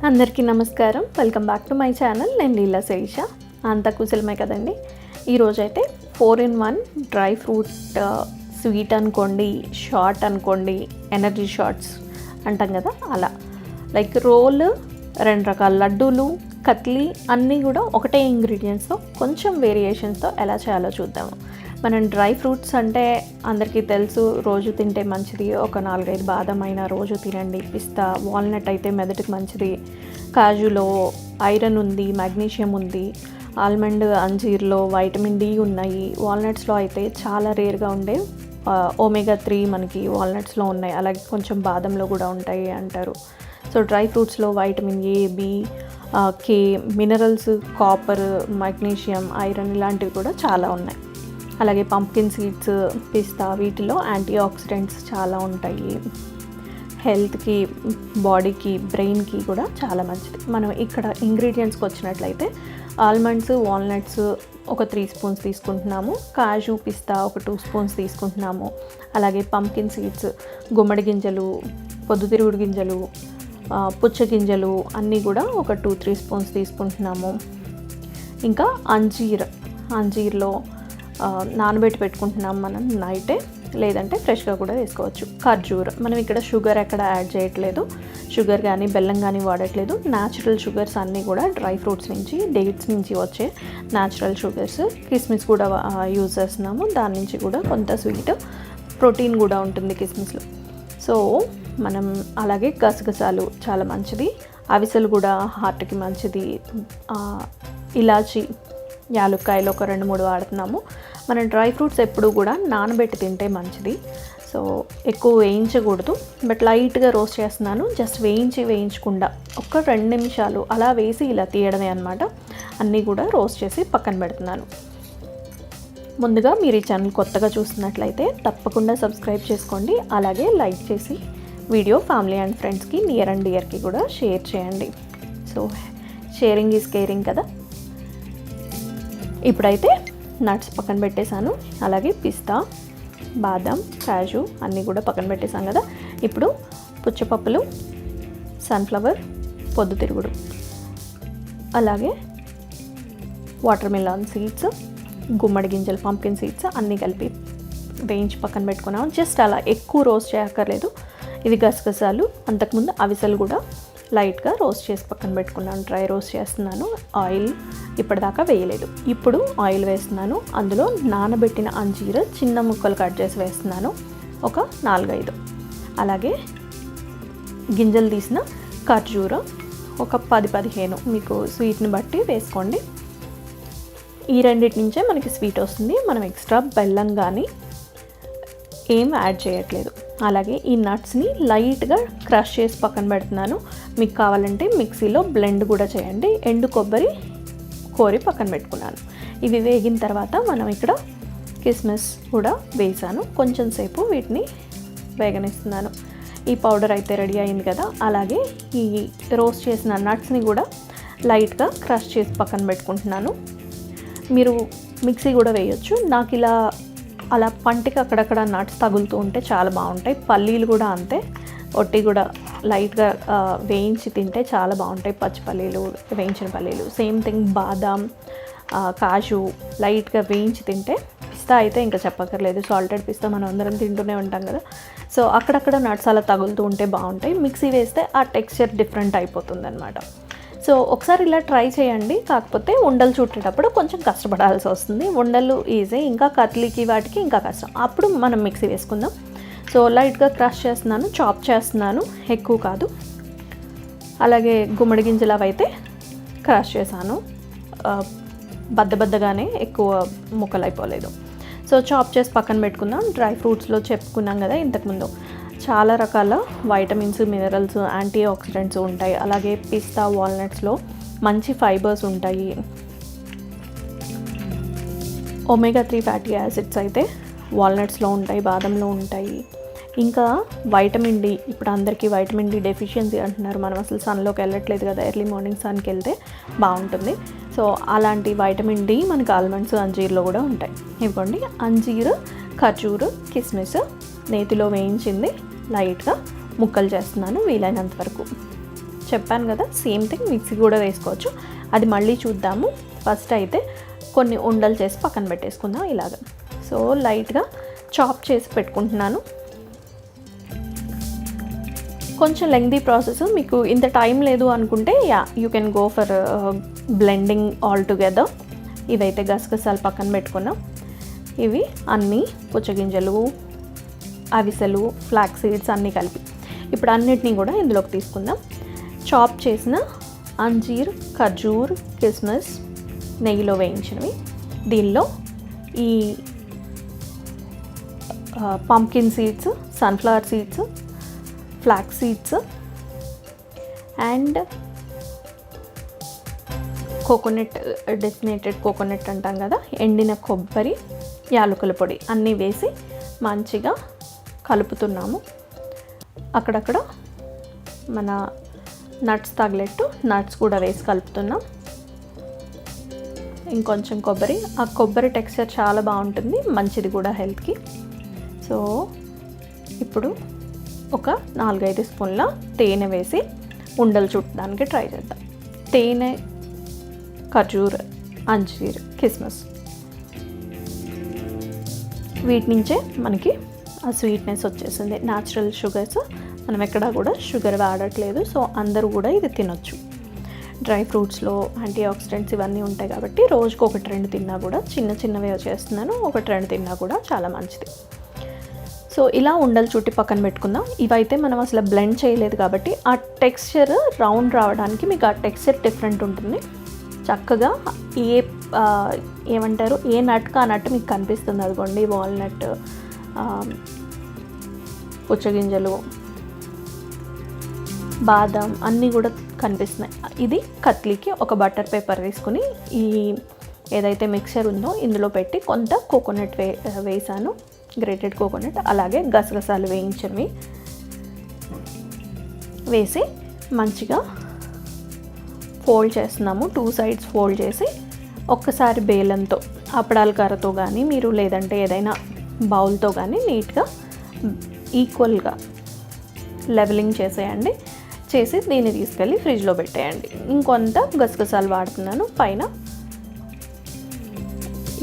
అందరికీ నమస్కారం. Welcome back to my channel. నేను లీలా శేష. అంతా కుశలమే కదండి. ఈరోజైతే 4-in-1 డ్రై ఫ్రూట్ స్వీట్ అనుకోండి, షార్ట్ అనుకోండి, ఎనర్జీ షార్ట్స్ అంటాం కదా, అలా లైక్ రోల్, 2 రకాల లడ్డూలు, కత్లీ అన్నీ కూడా ఒకటే ఇంగ్రీడియంట్స్తో కొంచెం వేరియేషన్స్తో ఎలా చేయాలో చూద్దాము. మనం డ్రై ఫ్రూట్స్ అంటే అందరికీ తెలుసు, రోజు తింటే మంచిది. ఒక 4-5 బాదం అయినా రోజు తినండి. పిస్తా, వాల్నట్ అయితే మెదడుకి మంచిది. కాజులో ఐరన్ ఉంది, మెగ్నీషియం ఉంది. ఆల్మండ్, అంజీర్లో వైటమిన్ డి ఉన్నాయి. వాల్నట్స్లో అయితే చాలా రేర్గా ఉండే ఒమేగా 3 మనకి వాల్నట్స్లో ఉన్నాయి. అలాగే కొంచెం బాదంలో కూడా ఉంటాయి అంటారు. సో డ్రై ఫ్రూట్స్లో vitamin A, B, K, minerals, copper, magnesium, iron ఇలాంటివి కూడా చాలా ఉన్నాయి. అలాగే పంప్కిన్ సీడ్స్, పిస్తా, వీటిలో యాంటీ ఆక్సిడెంట్స్ చాలా ఉంటాయి. హెల్త్కి, బాడీకి, బ్రెయిన్కి కూడా చాలా మంచిది. మనం ఇక్కడ ఇంగ్రీడియంట్స్కి వచ్చినట్లయితే ఆల్మండ్స్, వాల్నట్స్ ఒక 3 స్పూన్స్ తీసుకుంటున్నాము. కాజు, పిస్తా ఒక 2 స్పూన్స్ తీసుకుంటున్నాము. అలాగే పంప్కిన్ సీడ్స్, గుమ్మడి గింజలు, పొద్దుతిరుగుడు గింజలు, పుచ్చ గింజలు అన్నీ కూడా ఒక 2-3 స్పూన్స్ తీసుకుంటున్నాము. ఇంకా అంజీర్లో నానబెట్టి పెట్టుకుంటున్నాం మనం నైటే, లేదంటే ఫ్రెష్గా కూడా వేసుకోవచ్చు. ఖర్జూర, మనం ఇక్కడ షుగర్ ఎక్కడ యాడ్ చేయట్లేదు, షుగర్ కానీ బెల్లం కానీ వాడట్లేదు. న్యాచురల్ షుగర్స్ అన్నీ కూడా డ్రై ఫ్రూట్స్ నుంచి, డేట్స్ నుంచి వచ్చే న్యాచురల్ షుగర్స్. కిస్మిస్ కూడా యూజ్ చేస్తున్నాము, దాని నుంచి కూడా కొంత స్వీట్, ప్రోటీన్ కూడా ఉంటుంది కిస్మిస్లో. సో మనం అలాగే గసగసాలు చాలా మంచిది, అవిసెలు కూడా హార్ట్కి మంచిది, ఇలాచి, యాలుక్కాయలు ఒక 2-3 వాడుతున్నాము. మనం డ్రై ఫ్రూట్స్ ఎప్పుడు కూడా నానబెట్టి తింటే మంచిది. సో ఎక్కువ వేయించకూడదు, బట్ లైట్గా రోస్ట్ చేస్తున్నాను. జస్ట్ వేయించకుండా ఒక 2 నిమిషాలు అలా వేసి ఇలా తీయడమే అనమాట. అన్నీ కూడా రోస్ట్ చేసి పక్కన పెడుతున్నాను. ముందుగా మీరు ఈ ఛానల్ కొత్తగా చూస్తున్నట్లయితే తప్పకుండా సబ్స్క్రైబ్ చేసుకోండి. అలాగే లైక్ చేసి వీడియో ఫ్యామిలీ అండ్ ఫ్రెండ్స్కి, నియర్ అండ్ డియర్కి కూడా షేర్ చేయండి. సో షేరింగ్ ఈజ్ కేరింగ్ కదా. ఇప్పుడైతే నట్స్ పక్కన పెట్టేశాను. అలాగే పిస్తా, బాదం, కాజు అన్నీ కూడా పక్కన పెట్టేశాం కదా. ఇప్పుడు పుచ్చపప్పులు, సన్ఫ్లవర్, పొద్దుతిరుగుడు, అలాగే వాటర్ మిలాన్ సీడ్స్, గుమ్మడి గింజలు, పంప్కిన్ సీడ్స్ అన్నీ కలిపి వేయించి పక్కన పెట్టుకున్నాం. జస్ట్ అలా ఎక్కువ రోస్ట్ చేయక్కర్లేదు. ఇది గసగసాలు, అంతకుముందు అవిసెలు కూడా లైట్గా రోస్ట్ చేసి పక్కన పెట్టుకున్నాను. డ్రై రోస్ట్ చేస్తున్నాను. ఆయిల్ ఇప్పటిదాకా వేయలేదు. ఇప్పుడు ఆయిల్ వేస్తున్నాను. అందులో నానబెట్టిన అంజీర్ చిన్న ముక్కలు కట్ చేసి వేస్తున్నాను, ఒక 4-5. అలాగే గింజలు తీసిన ఖర్జూర ఒక 10-15, మీకు స్వీట్ని బట్టి వేసుకోండి. ఈ రెండింటి నుంచే మనకి స్వీట్ వస్తుంది. మనం ఎక్స్ట్రా బెల్లం కానీ ఏం యాడ్ చేయట్లేదు. అలాగే ఈ నట్స్ని లైట్గా క్రష్ చేసి పక్కన పెడుతున్నాను. మీకు కావాలంటే మిక్సీలో బ్లెండ్ కూడా చేయండి. ఎండు కొబ్బరి కోరి పక్కన పెట్టుకున్నాను. ఇవి వేగిన తర్వాత మనం ఇక్కడ కిస్మిస్ కూడా వేసాను. కొంచెం సేపు వీటిని వేగనిస్తున్నాను. ఈ పౌడర్ అయితే రెడీ అయింది కదా. అలాగే ఈ రోస్ట్ చేసిన నట్స్ని కూడా లైట్గా క్రష్ చేసి పక్కన పెట్టుకుంటున్నాను. మీరు మిక్సీ కూడా వేయొచ్చు. నాకు ఇలా అలా పంటికి అక్కడక్కడ నట్స్ తగులుతూ ఉంటే చాలా బాగుంటాయి. పల్లీలు కూడా అంతే, ఒట్టి కూడా లైట్గా వేయించి తింటే చాలా బాగుంటాయి. పచ్చి పల్లీలు, వేయించిన పల్లీలు సేమ్ థింగ్. బాదాం, కాజు లైట్గా వేయించి తింటే, పిస్తా అయితే ఇంకా చెప్పక్కర్లేదు. సాల్టెడ్ పిస్తా మనం అందరం తింటూనే ఉంటాం కదా. సో అక్కడక్కడ నట్స్ అలా తగులుతూ ఉంటే బాగుంటాయి. మిక్సీ వేస్తే ఆ టెక్స్చర్ డిఫరెంట్ అయిపోతుంది అనమాట. సో ఒకసారి ఇలా ట్రై చేయండి. కాకపోతే ఉండలు చుట్టేటప్పుడు కొంచెం కష్టపడాల్సి వస్తుంది. ఉండలు ఈజీ, ఇంకా కత్లీకి వాటికి ఇంకా కష్టం. అప్పుడు మనం మిక్సీ వేసుకుందాం. సో లైట్గా క్రష్ చేస్తున్నాను, చాప్ చేస్తున్నాను, ఎక్కువ కాదు. అలాగే గుమ్మడి గింజలు అవైతే క్రష్ చేశాను, బద్దగానే, ఎక్కువ ముక్కలు అయిపోలేదు. సో చాప్ చేసి పక్కన పెట్టుకుందాం. డ్రై ఫ్రూట్స్లో చెప్పుకున్నాం కదా ఇంతకుముందు, చాలా రకాల వైటమిన్స్, మినరల్స్, యాంటీ ఆక్సిడెంట్స్ ఉంటాయి. అలాగే పిస్తా, వాల్నట్స్లో మంచి ఫైబర్స్ ఉంటాయి. ఒమేగా 3 ఫ్యాటీ యాసిడ్స్ అయితే వాల్నట్స్లో ఉంటాయి, బాదంలో ఉంటాయి. ఇంకా వైటమిన్ డి, ఇప్పుడు అందరికీ వైటమిన్ డి డెఫిషియన్సీ అంటున్నారు. మనం అసలు సన్లోకి వెళ్ళట్లేదు కదా, ఎర్లీ మార్నింగ్ సన్కి వెళ్తే బాగుంటుంది. సో అలాంటి వైటమిన్ డి మనకి ఆల్మండ్స్, అంజీర్లో కూడా ఉంటాయి. ఇవ్వండి, అంజీర్, ఖర్జూర్, కిస్మిస్ నేతిలో వేయించింది లైట్గా ముక్కలు చేస్తున్నాను వీలైనంత వరకు. చెప్పాను కదా, సేమ్ థింగ్ మిక్సీ కూడా వేసుకోవచ్చు. అది మళ్ళీ చూద్దాము. ఫస్ట్ అయితే కొన్ని ఉండలు చేసి పక్కన పెట్టేసుకుందాం ఇలాగ. సో లైట్గా చాప్ చేసి పెట్టుకుంటున్నాను. కొంచెం లెంగ్దీ ప్రాసెస్, మీకు ఇంత టైం లేదు అనుకుంటే you can go for blending all together. ఇవైతే గసగసాలు పక్కన పెట్టుకున్నాం. ఇవి అన్నీ పుచ్చగింజలు, అవిసెలు, ఫ్లాక్స్ సీడ్స్ అన్నీ కలిపి ఇప్పుడు అన్నిటినీ కూడా ఇందులోకి తీసుకుందాం. చాప్ చేసిన అంజీర్, ఖర్జూర్, కిస్మిస్ నెయ్యిలో వేయించినవి. దీనిలో ఈ pumpkin seeds, sunflower seeds, flax seeds and coconut, desiccated coconut అంటాం కదా, ఎండిన కొబ్బరి, యాలకుల పొడి అన్నీ వేసి మంచిగా కలుపుతున్నాము. అక్కడక్కడ మన నట్స్ తగిలేట్టు నట్స్ కూడా వేసి కలుపుతున్నాం. ఇంకొంచెం కొబ్బరి, ఆ కొబ్బరి టెక్స్చర్ చాలా బాగుంటుంది, మంచిది కూడా హెల్త్కి. సో ఇప్పుడు ఒక 4-5 స్పూన్ల తేనె వేసి ఉండలు చుట్టడానికి ట్రై చేద్దాం. తేనె, ఖర్జూర్, అంజీర్, కిస్మిస్ వీటి నుంచే మనకి ఆ స్వీట్నెస్ వచ్చేసింది. న్యాచురల్ షుగర్స్, మనం ఎక్కడా కూడా షుగర్ వాడట్లేదు. సో అందరూ కూడా ఇది తినొచ్చు. డ్రై ఫ్రూట్స్లో యాంటీ ఆక్సిడెంట్స్ ఇవన్నీ ఉంటాయి కాబట్టి రోజుకు 1-2 తిన్నా కూడా, చిన్నవే చేస్తున్నాను, 1-2 తిన్నా కూడా చాలా మంచిది. సో ఇలా ఉండలు చుట్టి పక్కన పెట్టుకుందాం. ఇవైతే మనం అసలు బ్లెండ్ చేయలేదు కాబట్టి ఆ టెక్స్చర్ రౌండ్ రావడానికి మీకు ఆ టెక్స్చర్ డిఫరెంట్ ఉంటుంది. చక్కగా ఏమంటారు, ఏ నట్కా నట్టు మీకు కనిపిస్తుంది. అదిగోండి వాల్నట్, పుచ్చగింజలు, బాదం అన్నీ కూడా కనిపిస్తున్నాయి. ఇది కత్లీకి ఒక బటర్ పేపర్ తీసుకుని ఈ ఏదైతే మిక్చర్ ఉందో ఇందులో పెట్టి కొంత కోకోనట్ వేసాను, గ్రేటెడ్ కోకోనట్, అలాగే గసగసాలు వేయించినవి వేసి మంచిగా ఫోల్డ్ చేస్తున్నాము. 2 సైడ్స్ ఫోల్డ్ చేసి ఒక్కసారి బేలంతో, అప్పడాల కర్రతో కానీ మీరు లేదంటే ఏదైనా బౌల్తో కానీ నీట్గా ఈక్వల్గా లెవెలింగ్ చేసేయండి. చేసి దీన్ని తీసుకెళ్ళి ఫ్రిడ్జ్లో పెట్టేయండి. ఇంకొంత గసగసాలు వాడుతున్నాను పైన.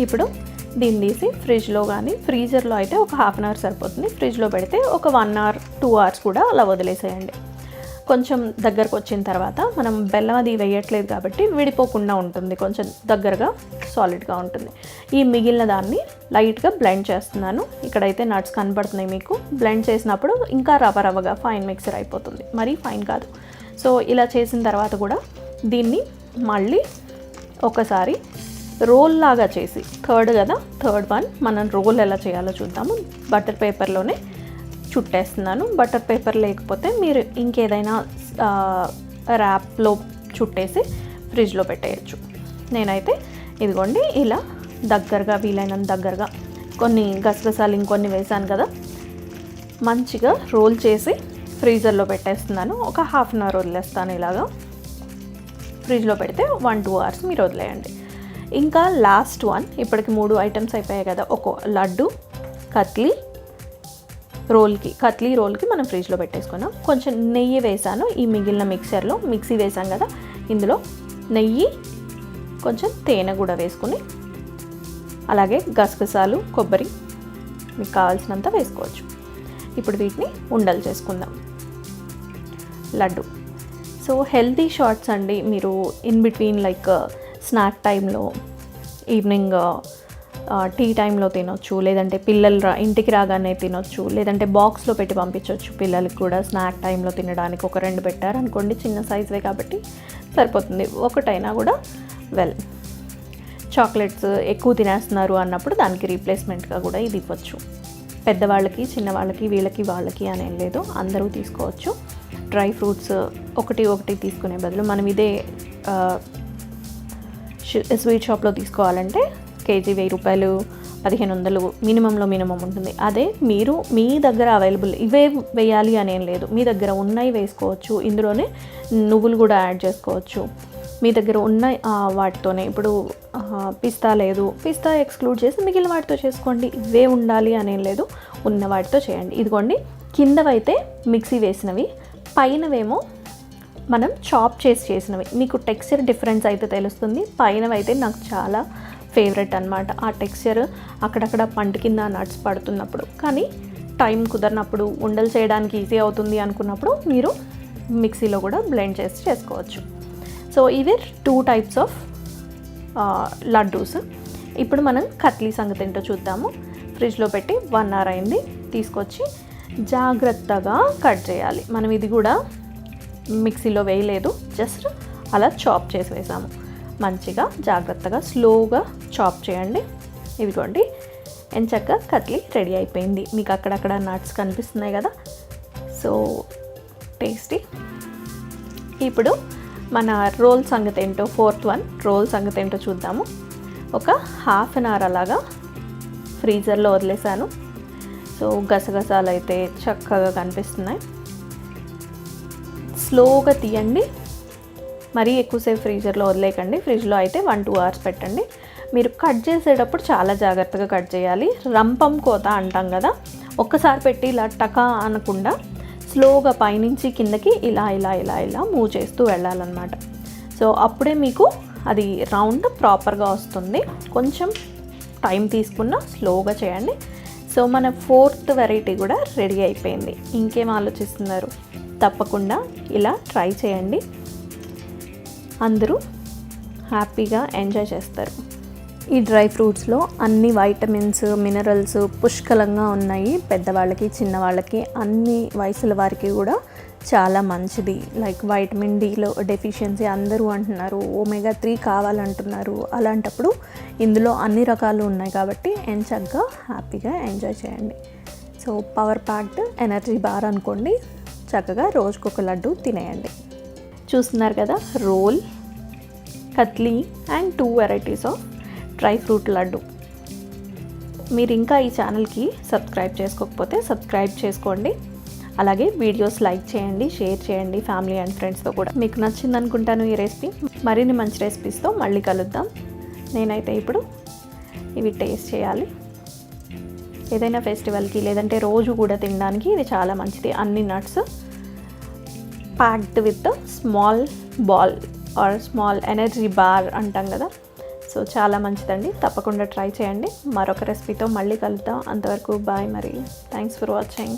ఇప్పుడు దీన్ని తీసి ఫ్రిడ్జ్లో కానీ, ఫ్రీజర్లో అయితే ఒక 1/2 అవర్ సరిపోతుంది, ఫ్రిడ్జ్లో పెడితే ఒక 1 అవర్ 2 అవర్స్ కూడా అలా వదిలేసేయండి. కొంచెం దగ్గరకు వచ్చిన తర్వాత మనం బెల్లం అది వేయట్లేదు కాబట్టి విడిపోకుండా ఉంటుంది, కొంచెం దగ్గరగా సాలిడ్గా ఉంటుంది. ఈ మిగిలిన దాన్ని లైట్గా బ్లెండ్ చేస్తున్నాను. ఇక్కడైతే నట్స్ కనబడుతున్నాయి మీకు. బ్లెండ్ చేసినప్పుడు ఇంకా రవ్వగా ఫైన్ మిక్సర్ అయిపోతుంది, మరీ ఫైన్ కాదు. సో ఇలా చేసిన తర్వాత కూడా దీన్ని మళ్ళీ ఒకసారి రోల్ లాగా చేసి, థర్డ్ వన్ మనం రోల్ ఎలా చేయాలో చూద్దాము. బటర్ పేపర్లోనే చుట్టేస్తున్నాను. బటర్ పేపర్ లేకపోతే మీరు ఇంకేదైనా ర్యాప్లో చుట్టేసి ఫ్రిడ్జ్లో పెట్టేయచ్చు. నేనైతే ఇదిగోండి ఇలా దగ్గరగా, వీలైనంత దగ్గరగా కొన్ని గసగసాలు ఇంకొన్ని వేసాను కదా, మంచిగా రోల్ చేసి ఫ్రీజర్లో పెట్టేస్తున్నాను. ఒక 1/2 అవర్ వదిలేస్తాను. ఇలాగా ఫ్రిడ్జ్లో పెడితే 1-2 అవర్స్ మీరు వదిలేయండి. ఇంకా లాస్ట్ వన్, ఇప్పటికి 3 ఐటమ్స్ అయిపోయాయి కదా. ఒక లడ్డు, కత్లీ రోల్కి మనం ఫ్రిడ్జ్లో పెట్టేసుకున్నాం. కొంచెం నెయ్యి వేసాను ఈ మిగిలిన మిక్సర్లో. మిక్సీ వేసాం కదా, ఇందులో నెయ్యి, కొంచెం తేనె కూడా వేసుకుని, అలాగే గసగసాలు, కొబ్బరి మీకు కావాల్సినంత వేసుకోవచ్చు. ఇప్పుడు వీటిని ఉండలు చేసుకుందాం. లడ్డు. సో హెల్తీ షార్ట్స్ అండి. మీరు ఇన్ బిట్వీన్ లైక్ స్నాక్ టైంలో, ఈవినింగ్ టీ టైంలో తినొచ్చు, లేదంటే పిల్లలు ఇంటికి రాగానే తినొచ్చు, లేదంటే బాక్స్లో పెట్టి పంపించవచ్చు పిల్లలకి కూడా. స్నాక్ టైంలో తినడానికి ఒక 2 పెట్టారనుకోండి, చిన్న సైజువే కాబట్టి సరిపోతుంది. ఒకటైనా కూడా వెల్. చాక్లెట్స్ ఎక్కువ తినేస్తున్నారు అన్నప్పుడు దానికి రీప్లేస్మెంట్గా కూడా ఇది ఇవ్వచ్చు. పెద్దవాళ్ళకి, చిన్నవాళ్ళకి, వీళ్ళకి వాళ్ళకి అనేం లేదు, అందరూ తీసుకోవచ్చు. డ్రై ఫ్రూట్స్ ఒకటి తీసుకునే బదులు మనం ఇదే స్వీట్ షాప్లో తీసుకోవాలంటే కేజీ 1000 రూపాయలు, 1500 మినిమం ఉంటుంది. అదే మీరు మీ దగ్గర అవైలబుల్ ఇవే వేయాలి అనేం లేదు, మీ దగ్గర ఉన్నాయి వేసుకోవచ్చు. ఇందులోనే నువ్వులు కూడా యాడ్ చేసుకోవచ్చు. మీ దగ్గర ఉన్న వాటితోనే, ఇప్పుడు పిస్తా లేదు, పిస్తా ఎక్స్క్లూడ్ చేసి మిగిలిన వాటితో చేసుకోండి. ఇవే ఉండాలి అనేం లేదు, ఉన్న వాటితో చేయండి. ఇదిగోండి, కిందవైతే మిక్సీ వేసినవి, పైనవేమో మనం చాప్ చేసినవి. మీకు టెక్స్చర్ డిఫరెన్స్ అయితే తెలుస్తుంది. పైనవైతే నాకు చాలా ఫేవరెట్ అనమాట. ఆ టెక్స్చర్ అక్కడక్కడ పంట కింద నట్స్ పడుతున్నప్పుడు, కానీ టైం కుదరినప్పుడు ఉండలు చేయడానికి ఈజీ అవుతుంది అనుకున్నప్పుడు మీరు మిక్సీలో కూడా బ్లెండ్ చేసి చేసుకోవచ్చు. సో ఇవి 2 టైప్స్ ఆఫ్ లడ్డూస్. ఇప్పుడు మనం కత్లీ సంగతి ఏంటో చూద్దాము. ఫ్రిడ్జ్లో పెట్టి 1 అవర్ అయింది. తీసుకొచ్చి జాగ్రత్తగా కట్ చేయాలి. మనం ఇది కూడా మిక్సీలో వేయలేదు, జస్ట్ అలా చాప్ చేసి వేసాము. మంచిగా జాగ్రత్తగా స్లోగా చాప్ చేయండి. ఇదిగోండి ఎంచక్కా కత్లీ రెడీ అయిపోయింది. మీకు అక్కడక్కడ నట్స్ కనిపిస్తున్నాయి కదా, సో టేస్టీ. ఇప్పుడు మన రోల్ సంగతి ఏంటో, 4th వన్ రోల్ సంగతి ఏంటో చూద్దాము. ఒక హాఫ్ అన్ అవర్ అలాగా ఫ్రీజర్లో వదిలేసాను. సో గసగసాలు అయితే చక్కగా కనిపిస్తున్నాయి. స్లోగా తీయండి, మరీ ఎక్కువసేపు ఫ్రీజర్లో వదిలేకండి. ఫ్రిడ్జ్లో అయితే 1-2 అవర్స్ పెట్టండి. మీరు కట్ చేసేటప్పుడు చాలా జాగ్రత్తగా కట్ చేయాలి. రంపం కోత అంటాం కదా, ఒక్కసారి పెట్టి ఇలా టకా అనకుండా స్లోగా పైనుంచి కిందకి ఇలా ఇలా ఇలా ఇలా మూవ్ చేస్తూ వెళ్ళాలన్నమాట. సో అప్పుడే మీకు అది రౌండ్ ప్రాపర్గా వస్తుంది. కొంచెం టైం తీసుకున్న స్లోగా చేయండి. సో మన 4th వెరైటీ కూడా రెడీ అయిపోయింది. ఇంకేం ఆలోచిస్తున్నారు? తప్పకుండా ఇలా ట్రై చేయండి, అందరూ హ్యాపీగా ఎంజాయ్ చేస్తారు. ఈ డ్రై ఫ్రూట్స్లో అన్ని వైటమిన్స్, మినరల్స్ పుష్కలంగా ఉన్నాయి. పెద్దవాళ్ళకి, చిన్నవాళ్ళకి, అన్ని వయసుల వారికి కూడా చాలా మంచిది. లైక్ వైటమిన్ డిలో డెఫిషియన్సీ అందరూ అంటున్నారు, omega-3 కావాలంటున్నారు. అలాంటప్పుడు ఇందులో అన్ని రకాలు ఉన్నాయి కాబట్టి ఎంచక్కా హ్యాపీగా ఎంజాయ్ చేయండి. So power packed energy bar అనుకోండి. చక్కగా రోజుకొక లడ్డు తినేయండి. చూస్తున్నారు కదా, roll, katli and 2 varieties of dry fruit laddu. మీరు ఇంకా ఈ ఛానల్కి సబ్స్క్రైబ్ చేసుకోకపోతే సబ్స్క్రైబ్ చేసుకోండి. అలాగే వీడియోస్ లైక్ చేయండి, షేర్ చేయండి ఫ్యామిలీ అండ్ ఫ్రెండ్స్తో కూడా. మీకు నచ్చింది అనుకుంటాను ఈ రెసిపీ. మరిన్ని మంచి రెసిపీస్తో మళ్ళీ కలుద్దాం. నేనైతే ఇప్పుడు ఇవి టేస్ట్ చేయాలి. ఏదైనా ఫెస్టివల్కి లేదంటే రోజు కూడా తినడానికి ఇది చాలా మంచిది. అన్ని nuts packed with small ball are small energy bar అంటాం కదా, సో చాలా మంచిదండి. తప్పకుండా ట్రై చేయండి. మరొక రెసిపీతో మళ్ళీ కలుద్దాం. అంతవరకు బాయ్. మరి థ్యాంక్స్ ఫర్ వాచింగ్.